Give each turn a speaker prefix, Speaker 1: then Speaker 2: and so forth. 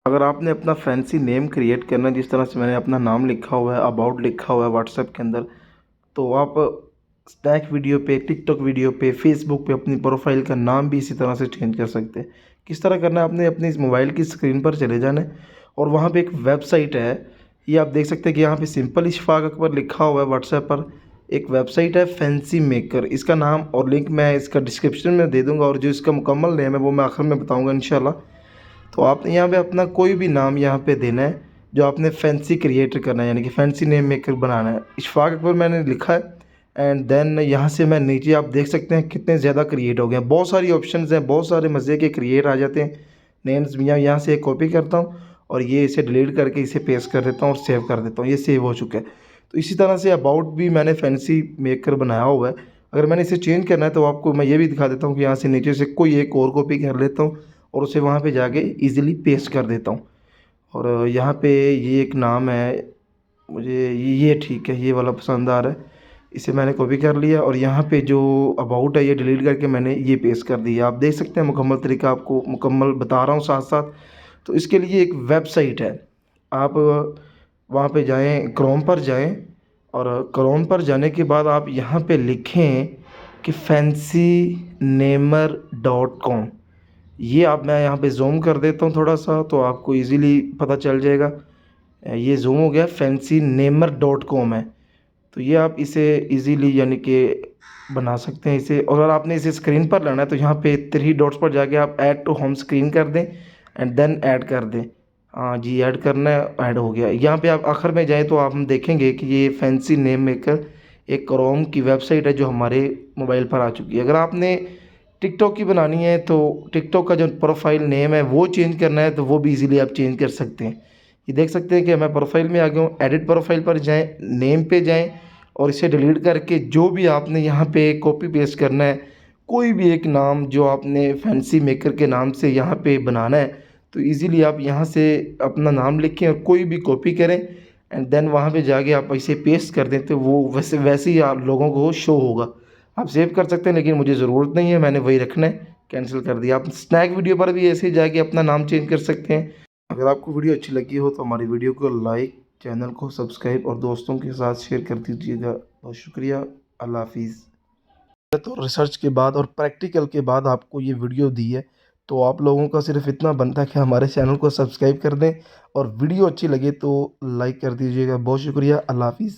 Speaker 1: अगर आपने अपना फैंसी नेम क्रिएट करना है, जिस तरह से मैंने अपना नाम लिखा हुआ है, अबाउट लिखा हुआ है व्हाट्सएप के अंदर, तो आप स्नैक वीडियो पे, टिकटॉक वीडियो पे, फेसबुक पे अपनी प्रोफाइल का नाम भी इसी तरह से चेंज कर सकते हैं। किस तरह करना है, आपने अपनी इस मोबाइल की स्क्रीन पर चले जाना है और वहाँ पे एक वेबसाइट है। ये आप देख सकते हैं कि यहाँ पे सिंपल इशफाक अकबर लिखा हुआ है व्हाट्सएप पर। एक वेबसाइट है फैंसी मेकर, इसका नाम और लिंक मैं इसका डिस्क्रिप्शन में दे दूँगा और जो इसका मुकम्मल नेम है वो मैं आखिर में बताऊँगा इंशाल्लाह। तो आपने यहाँ पे अपना कोई भी नाम यहाँ पे देना है जो आपने फैंसी क्रिएटर करना है, यानी कि फैंसी नेम मेकर बनाना है। इशफाक अकबर मैंने लिखा है एंड देन यहाँ से मैं नीचे आप देख सकते हैं कितने ज़्यादा क्रिएट हो गए हैं। बहुत सारी ऑप्शंस हैं, बहुत सारे मज़े के क्रिएट आ जाते हैं नेम्स। मैं यहाँ से कॉपी करता हूँ और ये इसे डिलीट करके इसे पेस्ट कर देता हूँ और सेव कर देता हूँ। ये सेव हो चुका है। तो इसी तरह से अबाउट भी मैंने फैंसी मेकर बनाया हुआ है। अगर मैंने इसे चेंज करना है तो आपको मैं ये भी दिखा देता हूँ कि यहाँ से नीचे से कोई एक और कॉपी कर लेता हूँ और उसे वहाँ पे जाके इजीली पेस्ट कर देता हूँ। और यहाँ पे ये एक नाम है, मुझे ये ठीक है, ये वाला पसंद आ रहा है। इसे मैंने कॉपी कर लिया और यहाँ पे जो अबाउट है ये डिलीट करके मैंने ये पेस्ट कर दिया। आप देख सकते हैं मुकम्मल तरीका आपको मुकम्मल बता रहा हूँ साथ साथ। तो इसके लिए एक वेबसाइट है, आप वहाँ पे जाएँ, क्रोम पर जाएँ और क्रोम पर जाने के बाद आप यहाँ पे लिखें कि fancynamer.com। ये आप मैं यहाँ पे ज़ूम कर देता हूँ थोड़ा सा तो आपको इजीली पता चल जाएगा। ये ज़ूम हो गया, fancynamer.com है। तो ये आप इसे इजीली यानी कि बना सकते हैं इसे। और अगर आपने इसे स्क्रीन पर लाना है तो यहाँ पे 3 डॉट्स पर जाके आप ऐड टू होम स्क्रीन कर दें एंड देन ऐड कर दें। हाँ जी, ऐड करना है, ऐड हो गया। यहाँ पे आप आखिर में जाएँ तो आप हम देखेंगे कि ये फैंसी नेम मेकर एक क्रोम की वेबसाइट है जो हमारे मोबाइल पर आ चुकी है। अगर आपने टिकटॉक की बनानी है तो टिकटॉक का जो प्रोफाइल नेम है वो चेंज करना है तो वो भी इजीली आप चेंज कर सकते हैं। ये देख सकते हैं कि मैं प्रोफाइल में आ गया हूँ। एडिट प्रोफाइल पर जाएं, नेम पे जाएं और इसे डिलीट करके जो भी आपने यहाँ पे कॉपी पेस्ट करना है, कोई भी एक नाम जो आपने फैंसी मेकर के नाम से यहाँ पे बनाना है, तो इजीली आप यहाँ से अपना नाम लिखें और कोई भी कॉपी करें एंड देन वहाँ पे जाके आप इसे पेस्ट कर दें तो वो वैसे वैसे ही आप लोगों को शो होगा। आप सेव कर सकते हैं लेकिन मुझे ज़रूरत नहीं है, मैंने वही रखना है, कैंसिल कर दिया। आप स्नैक वीडियो पर भी ऐसे ही जाके अपना नाम चेंज कर सकते हैं। अगर आपको वीडियो अच्छी लगी हो तो हमारी वीडियो को लाइक, चैनल को सब्सक्राइब और दोस्तों के साथ शेयर कर दीजिएगा। बहुत शुक्रिया। अल्लाह हाफिज़। तो रिसर्च के बाद और प्रैक्टिकल के बाद आपको ये वीडियो दी है, तो आप लोगों का सिर्फ इतना बनता है कि हमारे चैनल को सब्सक्राइब कर दें और वीडियो अच्छी लगे तो लाइक कर दीजिएगा। बहुत शुक्रिया। अल्लाह हाफिज़।